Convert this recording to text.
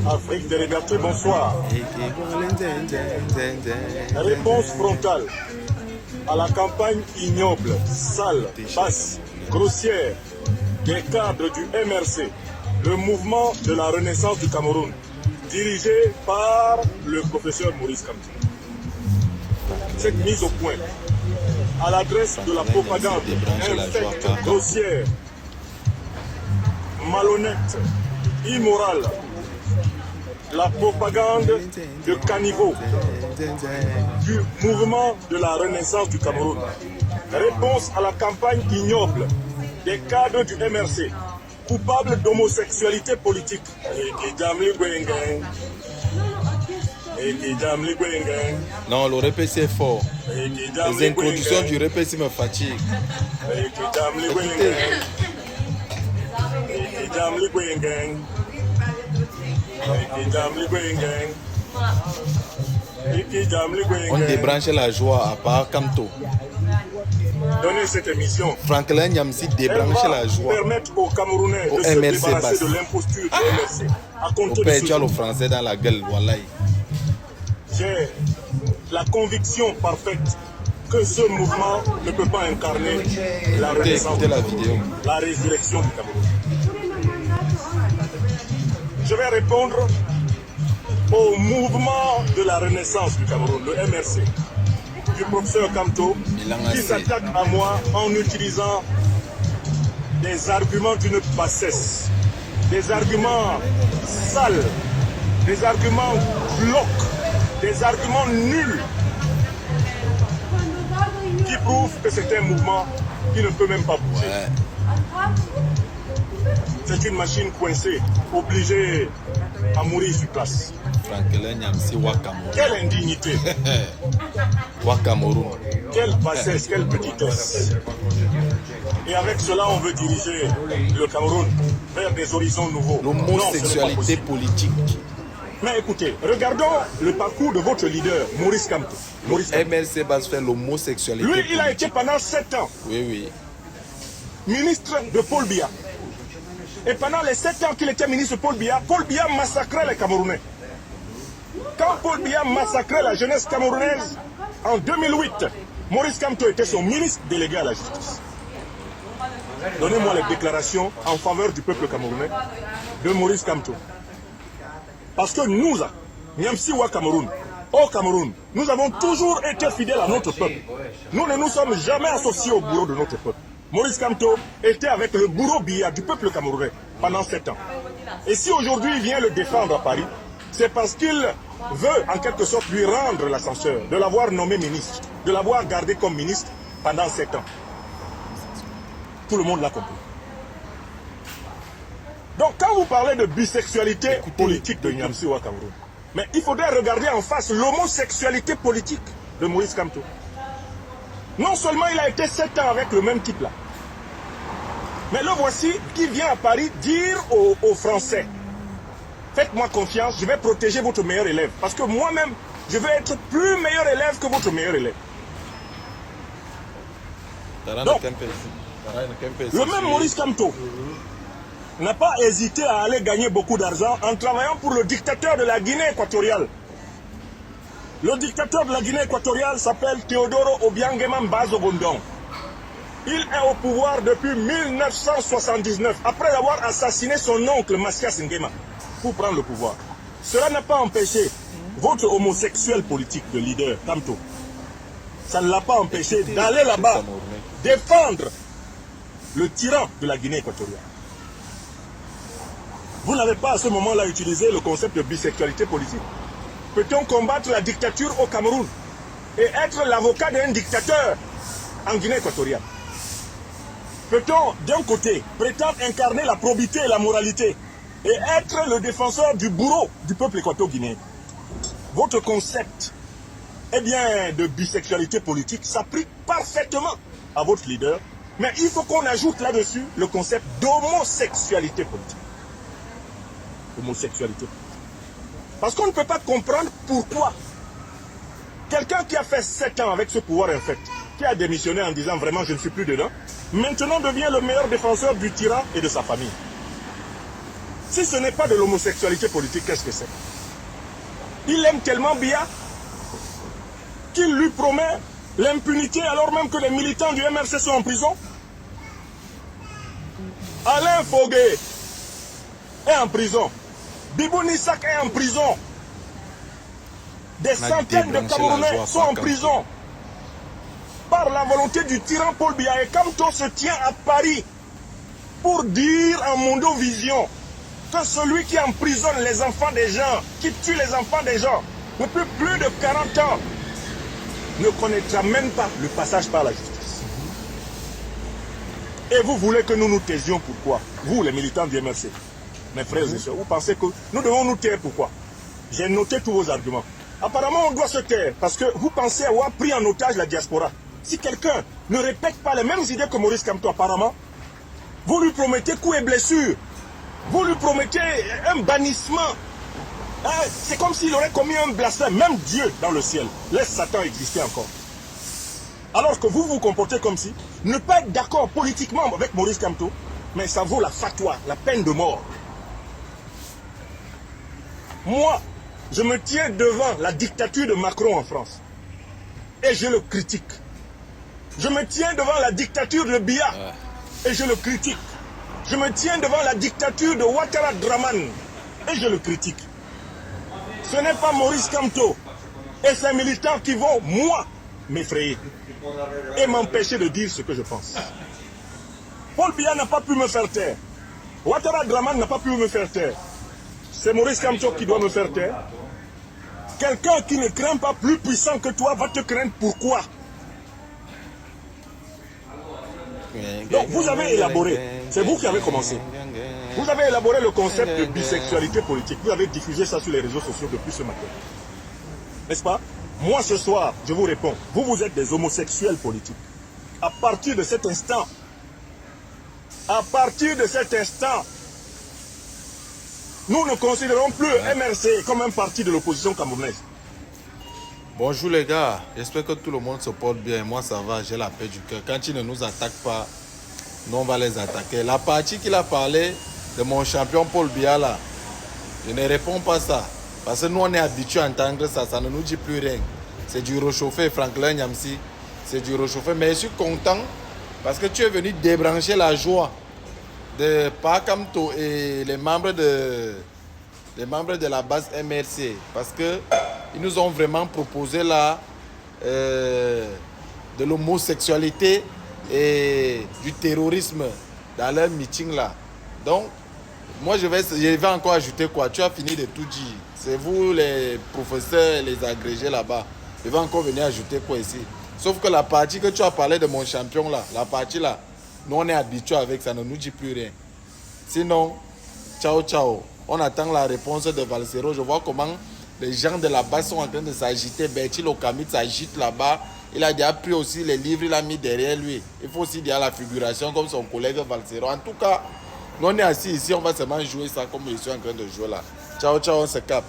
Afrique des libertés, bonsoir. Réponse frontale à la campagne ignoble, sale, basse, grossière des cadres du MRC, le mouvement de la Renaissance du Cameroun, dirigé par le professeur Maurice Kamto. Cette mise au point à l'adresse de la propagande infecte, grossière, malhonnête, immorale, la propagande de caniveau du mouvement de la Renaissance du Cameroun. Réponse à la campagne ignoble des cadres du MRC, coupables d'homosexualité politique. Non, le RPC est fort. Les introductions du RPC me fatiguent. On débranche la joie à part Kamto. Donnez cette émission. Franklin Nyamsi débranche la joie. Permettre aux Camerounais au de se MRC débarrasser de l'imposture du MRC. À compter de ce le français dans la gueule, wallahi. J'ai la conviction parfaite que ce mouvement ne peut pas incarner la renaissance, la vidéo, la résurrection du Cameroun. Je vais répondre au mouvement de la renaissance du Cameroun, le MRC, du professeur Kamto, qui s'attaque à moi en utilisant des arguments d'une bassesse, des arguments sales, des arguments glauques, des arguments nuls, qui prouvent que c'est un mouvement qui ne peut même pas bouger. C'est une machine coincée, obligée à mourir sur place. Quelle indignité! Quelle bassesse, quelle petitesse! Et avec cela, on veut diriger le Cameroun vers des horizons nouveaux. L'homosexualité politique. Mais écoutez, regardons le parcours de votre leader, Maurice Kamto. MRC va se faire l'homosexualité politique. Lui, il a été pendant 7 ans ministre de Paul Biya. Et pendant les 7 ans qu'il était ministre de Paul Biya massacrait les Camerounais. Quand Paul Biya massacrait la jeunesse camerounaise en 2008, Maurice Kamto était son ministre délégué à la justice. Donnez-moi les déclarations en faveur du peuple camerounais de Maurice Kamto. Parce que nous, Nyamsi Wa Cameroun, au Cameroun, nous avons toujours été fidèles à notre peuple. Nous ne nous sommes jamais associés au bourreau de notre peuple. Maurice Kamto était avec le bourreau Biya du peuple camerounais pendant 7 ans. Et si aujourd'hui il vient le défendre à Paris, c'est parce qu'il veut en quelque sorte lui rendre l'ascenseur, de l'avoir nommé ministre, de l'avoir gardé comme ministre pendant 7 ans. Tout le monde l'a compris. Donc quand vous parlez de bisexualité politique de Nyamsi Wa Cameroun, mais il faudrait regarder en face l'homosexualité politique de Maurice Kamto. Non seulement il a été 7 ans avec le même type là, mais le voici qui vient à Paris dire aux Français, faites-moi confiance, je vais protéger votre meilleur élève. Parce que moi-même, je vais être plus meilleur élève que votre meilleur élève. Donc, le même Maurice Kamto n'a pas hésité à aller gagner beaucoup d'argent en travaillant pour le dictateur de la Guinée équatoriale. Le dictateur de la Guinée équatoriale s'appelle Teodoro Obiangema Mbazo Gondong. Il est au pouvoir depuis 1979, après avoir assassiné son oncle Macias Nguema pour prendre le pouvoir. Cela n'a pas empêché votre homosexuel politique de leader, Kamto. Ça ne l'a pas empêché d'aller là-bas défendre le tyran de la Guinée équatoriale. Vous n'avez pas à ce moment-là utilisé le concept de bisexualité politique. Peut-on combattre la dictature au Cameroun et être l'avocat d'un dictateur en Guinée équatoriale? Peut-on, d'un côté, prétendre incarner la probité et la moralité et être le défenseur du bourreau du peuple équato-guinéen? Votre concept de bisexualité politique s'applique parfaitement à votre leader, mais il faut qu'on ajoute là-dessus le concept d'homosexualité politique. Homosexualité. Parce qu'on ne peut pas comprendre pourquoi quelqu'un qui a fait 7 ans avec ce pouvoir infect qui a démissionné en disant vraiment je ne suis plus dedans, maintenant devient le meilleur défenseur du tyran et de sa famille. Si ce n'est pas de l'homosexualité politique, qu'est-ce que c'est? Il aime tellement Biya qu'il lui promet l'impunité alors même que les militants du MRC sont en prison. Alain Fogué est en prison. Bibou Nissak est en prison. Des centaines de Camerounais sont en prison. Par la volonté du tyran Paul Biya. Et Kamto se tient à Paris pour dire en Mondovision que celui qui emprisonne les enfants des gens, qui tue les enfants des gens, depuis plus de 40 ans, ne connaîtra même pas le passage par la justice. Et vous voulez que nous nous taisions pourquoi? Vous, les militants du MRC, mes frères et sœurs, vous pensez que nous devons nous taire pourquoi? J'ai noté tous vos arguments. Apparemment, on doit se taire parce que vous pensez avoir pris en otage la diaspora. Si quelqu'un ne répète pas les mêmes idées que Maurice Kamto, apparemment, vous lui promettez coups et blessures. Vous lui promettez un bannissement. Hein? C'est comme s'il aurait commis un blasphème. Même Dieu dans le ciel laisse Satan exister encore. Alors que vous vous comportez comme si, ne pas être d'accord politiquement avec Maurice Kamto, mais ça vaut la fatwa, la peine de mort. Moi, je me tiens devant la dictature de Macron en France. Et je le critique. Je me tiens devant la dictature de Biya. Et je le critique. Je me tiens devant la dictature de Ouattara Draman. Et je le critique. Ce n'est pas Maurice Kamto et ses militants qui vont, moi, m'effrayer et m'empêcher de dire ce que je pense. Paul Biya n'a pas pu me faire taire. Ouattara Draman n'a pas pu me faire taire. C'est Maurice Kamto qui doit me faire taire. Quelqu'un qui ne craint pas plus puissant que toi va te craindre pourquoi? Donc vous avez élaboré, c'est vous qui avez commencé. Vous avez élaboré le concept de bisexualité politique. Vous avez diffusé ça sur les réseaux sociaux depuis ce matin. N'est-ce pas? Moi ce soir, je vous réponds, vous êtes des homosexuels politiques. À partir de cet instant, nous ne considérons plus MRC comme un parti de l'opposition camerounaise. Bonjour les gars, j'espère que tout le monde se porte bien. Moi ça va, j'ai la paix du cœur. Quand ils ne nous attaquent pas, nous on va les attaquer. La partie qu'il a parlé de mon champion Paul Biya là, je ne réponds pas ça. Parce que nous on est habitués à entendre ça, ça ne nous dit plus rien. C'est du réchauffé, Franklin Nyamsi. C'est du réchauffé. Mais je suis content parce que tu es venu débrancher la joie de Pakamto et les membres de la base MRC. Parce que ils nous ont vraiment proposé là de l'homosexualité et du terrorisme dans leur meeting là. Donc, moi je vais encore ajouter quoi? Tu as fini de tout dire. C'est vous les professeurs, les agrégés là-bas. Je vais encore venir ajouter quoi ici? Sauf que la partie que tu as parlé de mon champion là, la partie là, nous on est habitués avec ça, ne nous dit plus rien. Sinon, ciao ciao. On attend la réponse de Valsero. Je vois comment les gens de là-bas sont en train de s'agiter. Bertil Okamit s'agite là-bas. Il a déjà pris aussi les livres, il a mis derrière lui. Il faut aussi dire la figuration comme son collègue Valsero. En tout cas, nous on est assis ici, on va seulement jouer ça comme je suis en train de jouer là. Ciao, ciao, on se capte.